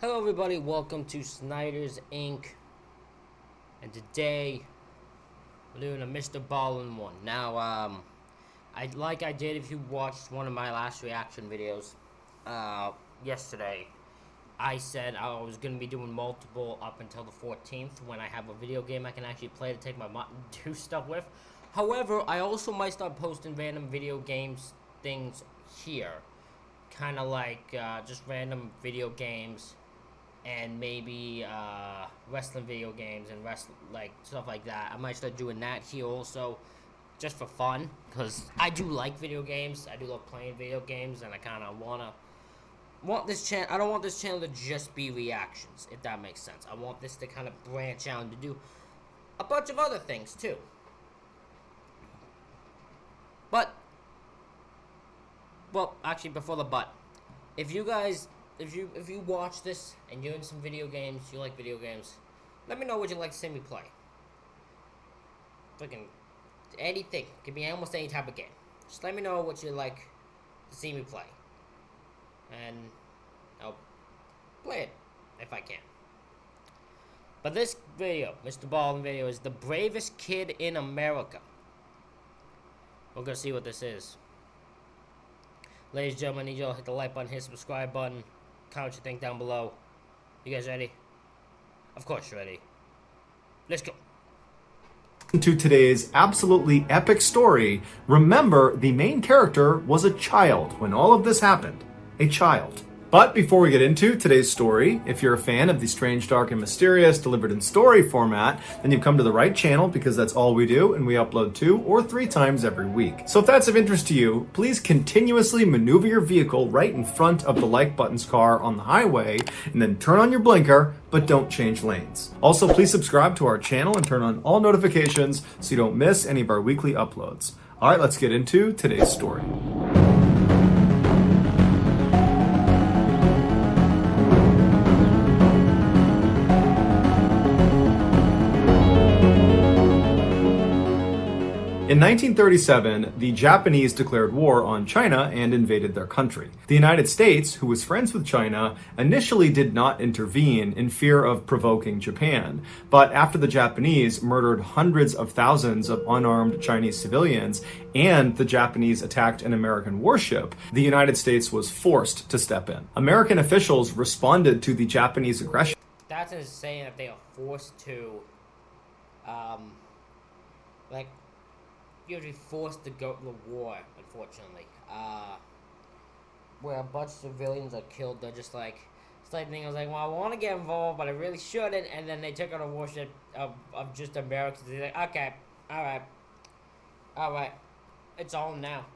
Hello everybody, welcome to Snyder's Inc. And today we're doing a Mr. Ballen one. Now, I did if you watched one of my last reaction videos yesterday, I said I was gonna be doing multiple up until the 14th when I have a video game I can actually play to take my mind and do stuff with. However, I also might start posting random video games things here. Kinda like just random video games and maybe wrestling video games and like stuff like that. I might start doing that here also, just for fun, because I do like video games. I do love playing video games, and I kind of want this channel. I don't want this channel to just be reactions, if that makes sense. I want this to kind of branch out and to do a bunch of other things too. But, well, actually, before the but, if you guys. If you watch this and you're in some video games, you like video games, let me know what you'd like to see me play. Freaking anything. Could be almost any type of game. Just let me know what you'd like to see me play. And I'll play it if I can. But this video, Mr. Ballen video, is the bravest kid in America. We're gonna see what this is. Ladies and gentlemen, I need y'all to hit the like button, hit the subscribe button. Comment your thing down below. You guys ready? Of course you're ready. Let's go. To today's absolutely epic story, remember the main character was a child when all of this happened. A child. But before we get into today's story, if you're a fan of the strange, dark, and mysterious delivered in story format, then you've come to the right channel, because that's all we do, and we upload 2 or 3 times every week. So if that's of interest to you, please continuously maneuver your vehicle right in front of the like button's car on the highway, and then turn on your blinker, but don't change lanes. Also, please subscribe to our channel and turn on all notifications so you don't miss any of our weekly uploads. All right, let's get into today's story. In 1937, the Japanese declared war on China and invaded their country. The United States, who was friends with China, initially did not intervene in fear of provoking Japan. But after the Japanese murdered hundreds of thousands of unarmed Chinese civilians and the Japanese attacked an American warship, the United States was forced to step in. American officials responded to the Japanese aggression. That's insane that they are forced to, like, you have to be forced to go to the war, unfortunately. Where a bunch of civilians are killed, they're just like, it's like thing. I was like, well, I want to get involved, but I really shouldn't. And then they took out a warship of just Americans. They're like, okay, all right, it's on now.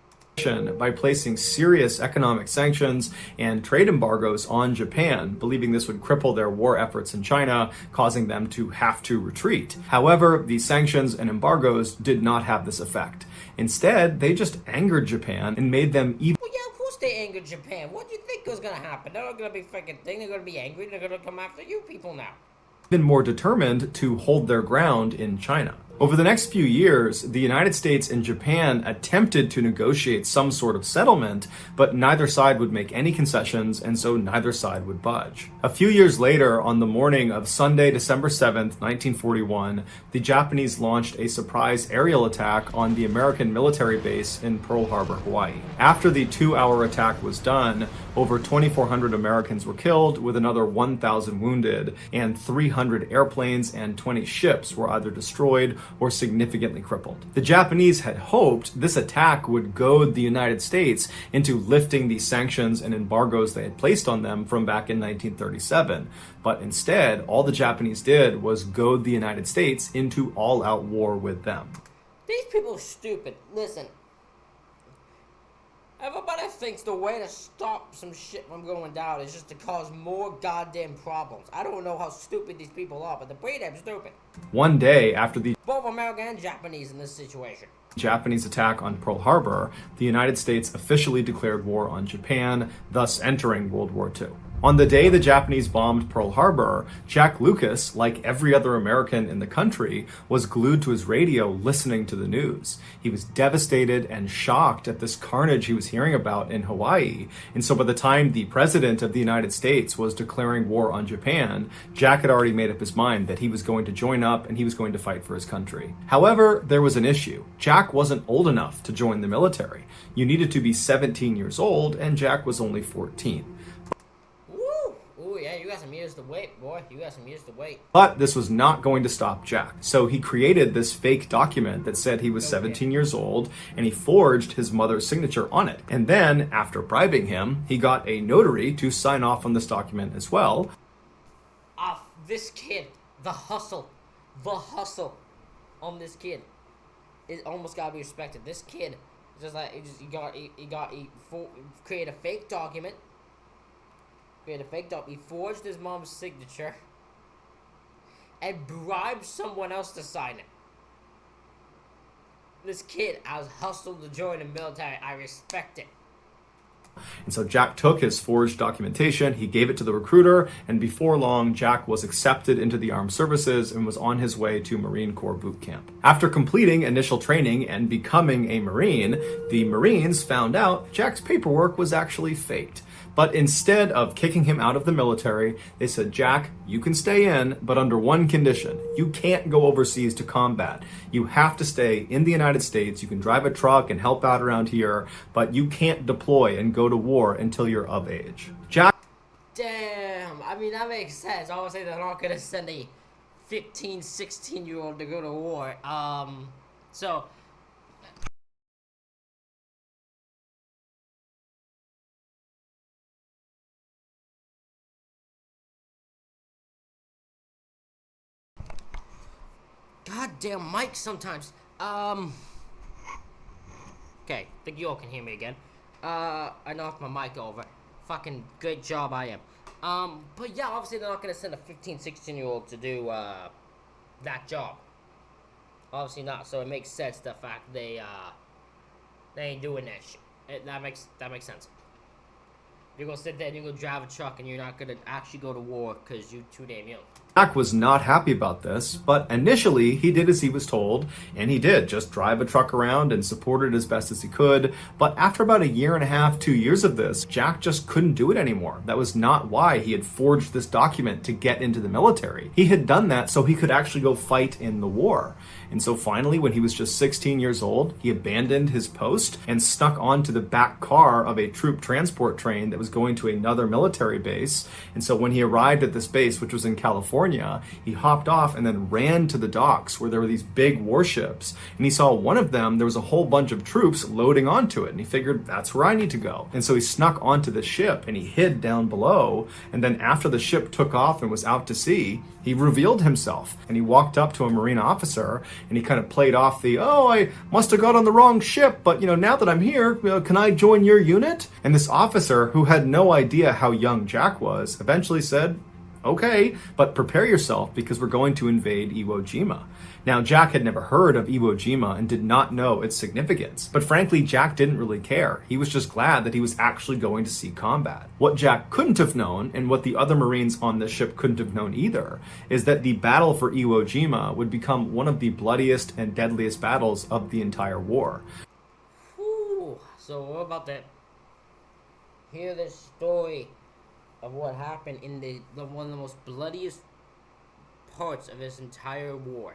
By placing serious economic sanctions and trade embargoes on Japan, believing this would cripple their war efforts in China, causing them to have to retreat. However, these sanctions and embargoes did not have this effect. Instead, they just angered Japan and made them even. Well, yeah, of course they angered Japan. What do you think was gonna happen? They're not gonna be freaking thing. They're gonna be angry. They're gonna come after you people now. Even more determined to hold their ground in China. Over the next few years, the United States and Japan attempted to negotiate some sort of settlement, but neither side would make any concessions, and so neither side would budge. A few years later, on the morning of Sunday, December 7th, 1941, the Japanese launched a surprise aerial attack on the American military base in Pearl Harbor, Hawaii. After the 2-hour attack was done, over 2,400 Americans were killed, with another 1,000 wounded, and 300 airplanes and 20 ships were either destroyed or significantly crippled. The Japanese had hoped this attack would goad the United States into lifting the sanctions and embargoes they had placed on them from back in 1937. But instead, all the Japanese did was goad the United States into all-out war with them. These people are stupid. Listen. Everybody thinks the way to stop some shit from going down is just to cause more goddamn problems. I don't know how stupid these people are, but they're pretty damn stupid. One day after the both American and Japanese in this situation. Japanese attack on Pearl Harbor, the United States officially declared war on Japan, thus entering World War II. On the day the Japanese bombed Pearl Harbor, Jack Lucas, like every other American in the country, was glued to his radio listening to the news. He was devastated and shocked at this carnage he was hearing about in Hawaii. And so by the time the president of the United States was declaring war on Japan, Jack had already made up his mind that he was going to join up and he was going to fight for his country. However, there was an issue. Jack wasn't old enough to join the military. You needed to be 17 years old, and Jack was only 14. Ooh, yeah, you got some years to wait, boy. You got some years to wait. But this was not going to stop Jack. So he created this fake document that said he was 17 years old, and he forged his mother's signature on it. And then, after bribing him, he got a notary to sign off on this document as well. This kid, the hustle on this kid, it almost gotta be respected. This kid, just like he created a fake document. He forged his mom's signature and bribed someone else to sign it. This kid has hustled to join the military. I respect it. And so Jack took his forged documentation, he gave it to the recruiter, and before long, Jack was accepted into the armed services and was on his way to Marine Corps boot camp. After completing initial training and becoming a Marine, the Marines found out Jack's paperwork was actually faked. But instead of kicking him out of the military, they said, Jack, you can stay in, but under one condition. You can't go overseas to combat. You have to stay in the United States. You can drive a truck and help out around here, but you can't deploy and go to war until you're of age. Jack... Damn, I mean, that makes sense. I would say they're not going to send a 15, 16-year-old to go to war. So... Goddamn mic sometimes. Okay, think you all can hear me again. I knocked my mic over. Fucking great job I am. But yeah, obviously they're not gonna send a 15, 16-year-old to do, that job. Obviously not, so it makes sense the fact they ain't doing that shit. That makes sense. You're gonna sit there and you're gonna drive a truck and you're not gonna actually go to war because you're too damn young. Jack was not happy about this, but initially he did as he was told, and he did just drive a truck around and support it as best as he could. But after about 1.5 years, 2 years of this, Jack just couldn't do it anymore. That was not why he had forged this document to get into the military. He had done that so he could actually go fight in the war. And so finally, when he was just 16 years old, he abandoned his post and snuck onto the back car of a troop transport train that was going to another military base. And so when he arrived at this base, which was in California, he hopped off and then ran to the docks where there were these big warships. And he saw one of them, there was a whole bunch of troops loading onto it. And he figured, that's where I need to go. And so he snuck onto the ship and he hid down below. And then after the ship took off and was out to sea, he revealed himself. And he walked up to a Marine officer and he kind of played off the, oh, I must have got on the wrong ship, but now that I'm here, can I join your unit? And this officer, who had no idea how young Jack was, eventually said, okay, but prepare yourself because we're going to invade Iwo Jima. Now, Jack had never heard of Iwo Jima and did not know its significance. But frankly, Jack didn't really care. He was just glad that he was actually going to see combat. What Jack couldn't have known, and what the other Marines on this ship couldn't have known either, is that the battle for Iwo Jima would become one of the bloodiest and deadliest battles of the entire war. Whew. So we're about to hear the story of what happened in the one of the most bloodiest parts of this entire war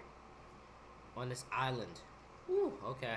on this island. Whew, okay.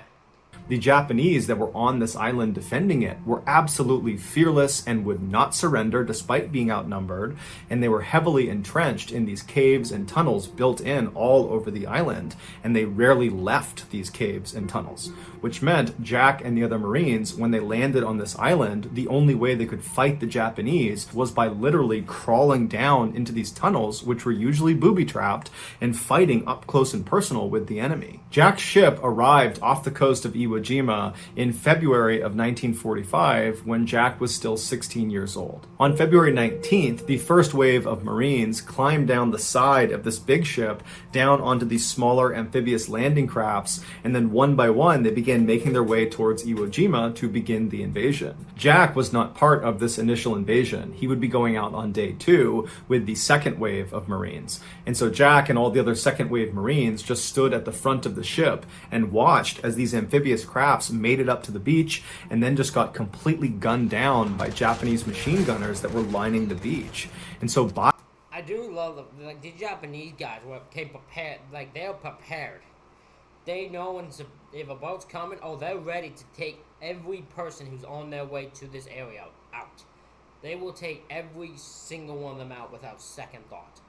The Japanese that were on this island defending it were absolutely fearless and would not surrender despite being outnumbered, and they were heavily entrenched in these caves and tunnels built in all over the island, and they rarely left these caves and tunnels, which meant Jack and the other Marines, when they landed on this island, the only way they could fight the Japanese was by literally crawling down into these tunnels, which were usually booby-trapped, and fighting up close and personal with the enemy. Jack's ship arrived off the coast of Iwo Jima in February of 1945 when Jack was still 16 years old. On February 19th, the first wave of Marines climbed down the side of this big ship down onto these smaller amphibious landing crafts, and then one by one they began making their way towards Iwo Jima to begin the invasion. Jack was not part of this initial invasion. He would be going out on day 2 with the second wave of Marines. And so Jack and all the other second wave Marines just stood at the front of the ship and watched as these amphibious crafts made it up to the beach and then just got completely gunned down by Japanese machine gunners that were lining the beach. And so by I do love the Japanese guys came prepared. Like, they're prepared. They know if a boat's coming, they're ready to take every person who's on their way to this area out. They will take every single one of them out without second thought.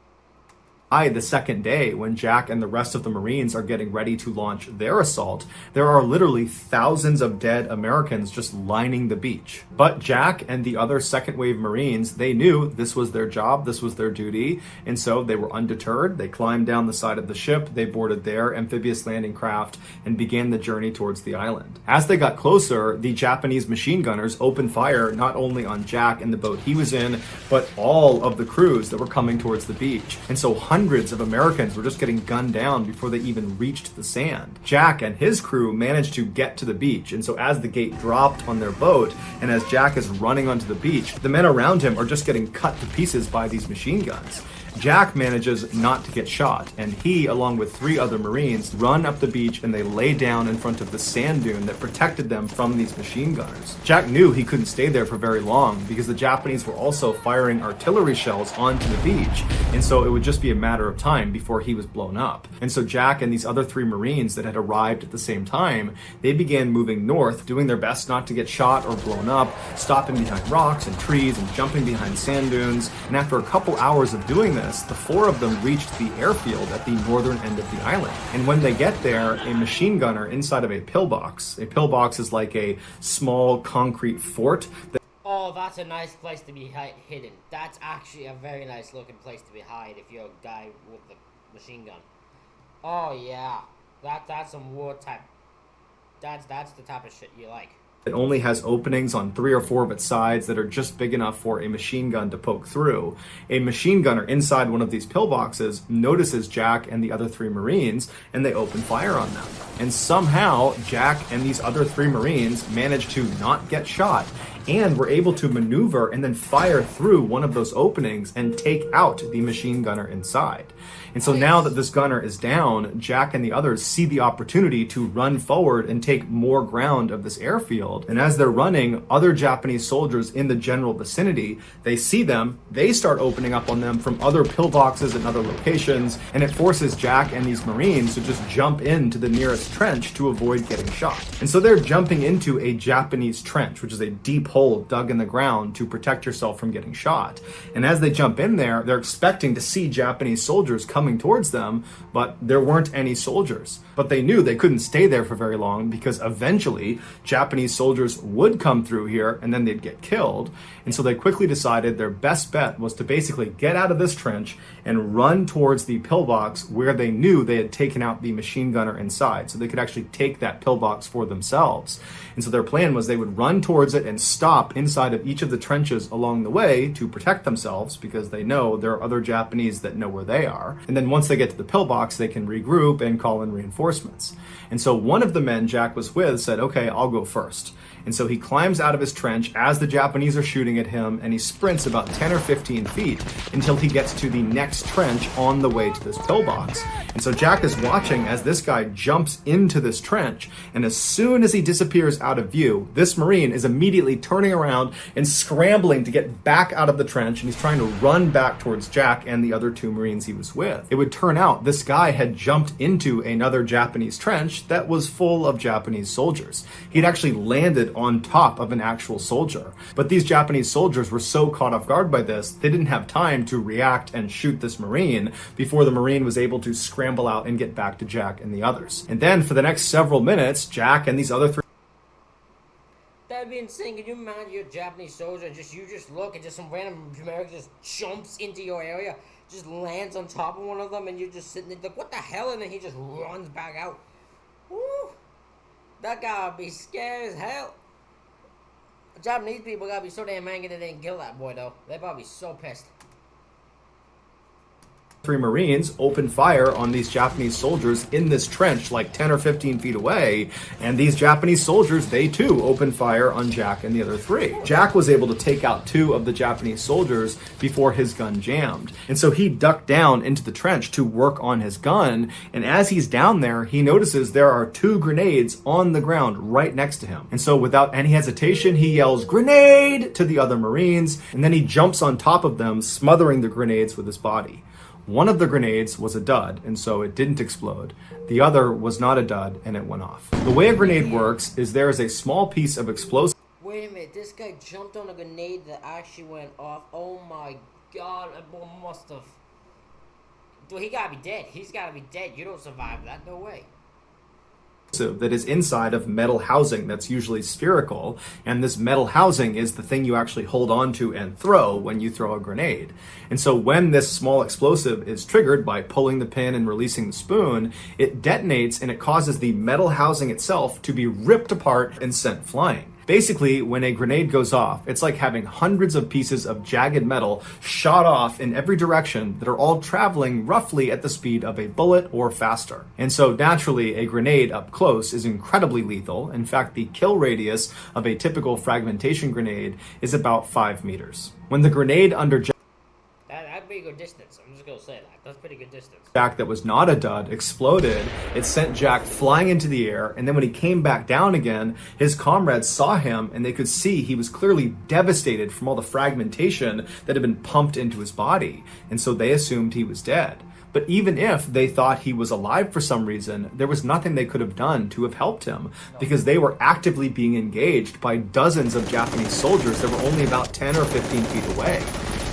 the second day, when Jack and the rest of the Marines are getting ready to launch their assault, there are literally thousands of dead Americans just lining the beach. But Jack and the other second wave Marines, they knew this was their job, this was their duty, and so they were undeterred. They climbed down the side of the ship, they boarded their amphibious landing craft, and began the journey towards the island. As they got closer, the Japanese machine gunners opened fire not only on Jack and the boat he was in, but all of the crews that were coming towards the beach. And so hundreds of Americans were just getting gunned down before they even reached the sand. Jack and his crew managed to get to the beach, and so as the gate dropped on their boat, and as Jack is running onto the beach, the men around him are just getting cut to pieces by these machine guns. Jack manages not to get shot, and he, along with 3 other Marines, run up the beach and they lay down in front of the sand dune that protected them from these machine gunners. Jack knew he couldn't stay there for very long because the Japanese were also firing artillery shells onto the beach, and so it would just be a matter of time before he was blown up. And so Jack and these other 3 Marines that had arrived at the same time, they began moving north, doing their best not to get shot or blown up, stopping behind rocks and trees and jumping behind sand dunes. And after a couple hours of doing this, the 4 of them reached the airfield at the northern end of the island. And when they get there, a machine gunner inside of a pillbox is like a small concrete fort that That's a nice place to be hidden. That's actually a very nice looking place to be hide if you're a guy with the machine gun. Oh yeah, that's some war type. That's the type of shit you like. it only has openings on 3 or 4 of its sides that are just big enough for a machine gun to poke through. A machine gunner inside one of these pillboxes notices Jack and the other 3 Marines, and they open fire on them. And somehow, Jack and these other 3 Marines manage to not get shot, and were able to maneuver and then fire through one of those openings and take out the machine gunner inside. And so now that this gunner is down, Jack and the others see the opportunity to run forward and take more ground of this airfield. And as they're running, other Japanese soldiers in the general vicinity, they see them, they start opening up on them from other pillboxes and other locations, and it forces Jack and these Marines to just jump into the nearest trench to avoid getting shot. And so they're jumping into a Japanese trench, which is a deep hole dug in the ground to protect yourself from getting shot. And as they jump in there, they're expecting to see Japanese soldiers coming towards them, but there weren't any soldiers. But they knew they couldn't stay there for very long because eventually Japanese soldiers would come through here and then they'd get killed. And so they quickly decided their best bet was to basically get out of this trench and run towards the pillbox where they knew they had taken out the machine gunner inside, so they could actually take that pillbox for themselves. And so their plan was they would run towards it and stop inside of each of the trenches along the way to protect themselves because they know there are other Japanese that know where they are. And then once they get to the pillbox, they can regroup and call in reinforcements. And so one of the men Jack was with said, okay, I'll go first. And so he climbs out of his trench as the Japanese are shooting at him, and he sprints about 10 or 15 feet until he gets to the next trench on the way to this pillbox. And so Jack is watching as this guy jumps into this trench, and as soon as he disappears out of view, this Marine is immediately turning around and scrambling to get back out of the trench, and he's trying to run back towards Jack and the other 2 Marines he was with. It would turn out this guy had jumped into another Japanese trench that was full of Japanese soldiers. He'd actually landed on top of an actual soldier. But these Japanese soldiers were so caught off guard by this, they didn't have time to react and shoot this Marine before the Marine was able to scramble out and get back to Jack and the others. And then for the next several minutes, Jack and these other 3 That'd be insane. Can you imagine you're a Japanese soldier and you just look and just some random American just jumps into your area, just lands on top of one of them, and you're just sitting there like, what the hell? And then he just runs back out. Woo! That guy would be scared as hell. The Japanese people gotta be so damn angry they didn't kill that boy, though. They probably be so pissed. Three Marines opened fire on these Japanese soldiers in this trench like 10 or 15 feet away, and these Japanese soldiers, they too opened fire on Jack and the other three. Jack was able to take out two of the Japanese soldiers before his gun jammed, and so he ducked down into the trench to work on his gun, and as he's down there, he notices there are two grenades on the ground right next to him. And so without any hesitation, he yells, "Grenade!" to the other Marines, and then he jumps on top of them, smothering the grenades with his body. One of the grenades was a dud, and so it didn't explode. The other was not a dud, and it went off. The way a grenade works is there is a small piece of explosive. Wait a minute, this guy jumped on a grenade that actually went off. Oh my god, that boy must have... Dude, he gotta be dead. He's gotta be dead. You don't survive that, no way. That is inside of metal housing that's usually spherical, and this metal housing is the thing you actually hold on to and throw when you throw a grenade. And so when this small explosive is triggered by pulling the pin and releasing the spoon, it detonates and it causes the metal housing itself to be ripped apart and sent flying. Basically, when a grenade goes off, it's like having hundreds of pieces of jagged metal shot off in every direction that are all traveling roughly at the speed of a bullet or faster. And so naturally, a grenade up close is incredibly lethal. In fact, the kill radius of a typical fragmentation grenade is about 5 meters. When the grenade under That'd be a good distance. I'm just gonna say that. That's pretty good distance. Jack that was not a dud exploded, it sent Jack flying into the air, and then when he came back down again, his comrades saw him and they could see he was clearly devastated from all the fragmentation that had been pumped into his body, and so they assumed he was dead. But even if they thought he was alive for some reason, there was nothing they could have done to have helped him, because they were actively being engaged by dozens of Japanese soldiers that were only about 10 or 15 feet away.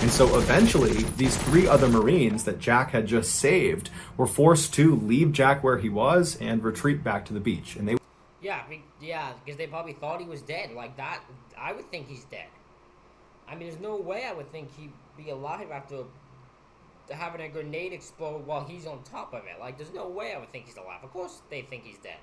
And so eventually, these three other Marines that Jack had just saved were forced to leave Jack where he was and retreat back to the beach. And they Yeah, because they probably thought he was dead. Like that, I would think he's dead. I mean, there's no way I would think he'd be alive after having a grenade explode while he's on top of it. Like, there's no way I would think he's alive. Of course they think he's dead.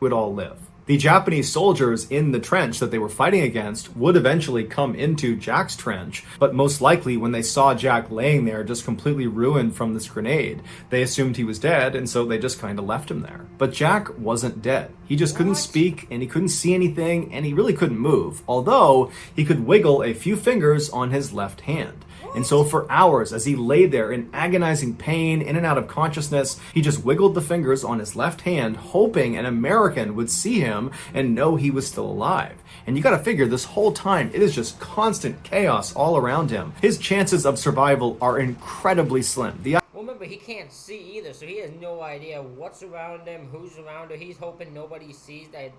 would all live. The Japanese soldiers in the trench that they were fighting against would eventually come into Jack's trench, but most likely when they saw Jack laying there just completely ruined from this grenade, they assumed he was dead, and so they just kind of left him there. But Jack wasn't dead. He just couldn't speak, and he couldn't see anything, and he really couldn't move, although he could wiggle a few fingers on his left hand. And so for hours, as he lay there in agonizing pain, in and out of consciousness, he just wiggled the fingers on his left hand, hoping an American would see him and know he was still alive. And you gotta figure, this whole time, it is just constant chaos all around him. His chances of survival are incredibly slim. Well, remember, he can't see either, so he has no idea what's around him, who's around him. He's hoping nobody sees that.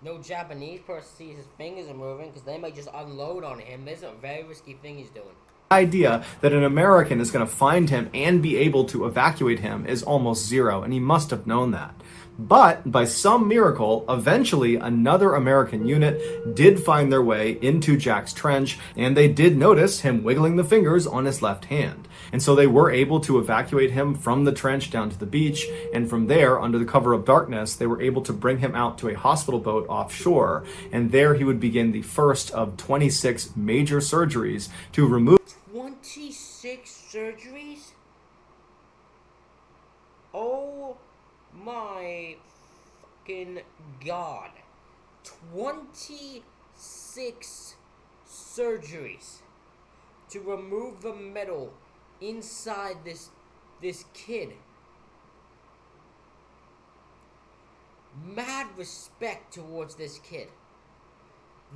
No Japanese person sees his fingers are moving, because they might just unload on him. This is a very risky thing he's doing. Idea that an American is going to find him and be able to evacuate him is almost zero, and he must have known that. But by some miracle, eventually another American unit did find their way into Jack's trench, and they did notice him wiggling the fingers on his left hand. And so they were able to evacuate him from the trench down to the beach, and from there, under the cover of darkness, they were able to bring him out to a hospital boat offshore, and there he would begin the first of 26 major surgeries to remove 26 surgeries? Oh my fucking god. 26 surgeries to remove the metal inside this kid. Mad respect towards this kid.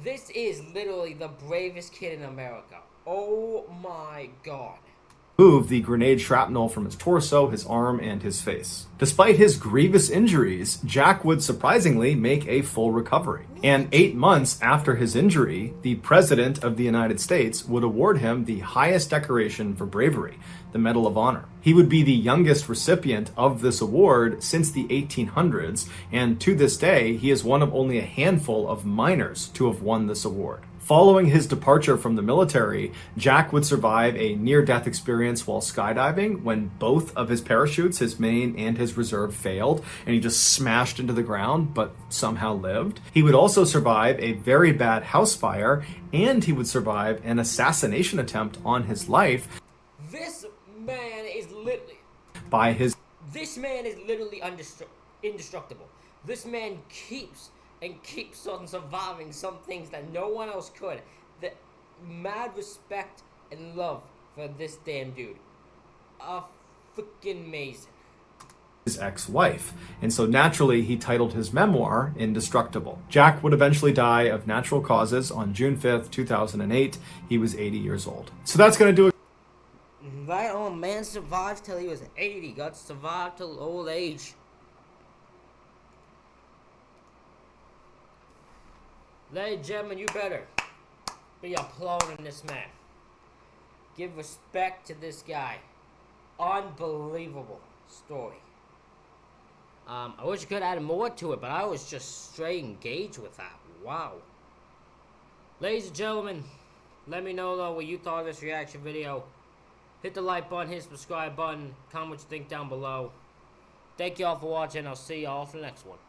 This is literally the bravest kid in America. Oh my god. Remove the grenade shrapnel from his torso, his arm, and his face. Despite his grievous injuries, Jack would surprisingly make a full recovery. And 8 months after his injury, the President of the United States would award him the highest decoration for bravery, the Medal of Honor. He would be the youngest recipient of this award since the 1800s, and to this day, he is one of only a handful of miners to have won this award. Following his departure from the military, Jack would survive a near-death experience while skydiving when both of his parachutes, his main and his reserve, failed, and he just smashed into the ground, but somehow lived. He would also survive a very bad house fire, and he would survive an assassination attempt on his life This man is literally... by his... This man is literally indestructible. This man keeps on surviving some things that no one else could. The mad respect and love for this damn dude. Freaking amazing. His ex-wife, and so naturally he titled his memoir Indestructible. Jack would eventually die of natural causes on June 5th, 2008. He was 80 years old. So that's going to do it. Right on, man survived till he was 80. Got survived till old age. Ladies and gentlemen, you better be applauding this man. Give respect to this guy. Unbelievable story. I wish I could add more to it, but I was just straight engaged with that. Wow. Ladies and gentlemen, let me know though what you thought of this reaction video. Hit the like button, hit the subscribe button, comment what you think down below. Thank you all for watching. I'll see y'all for the next one.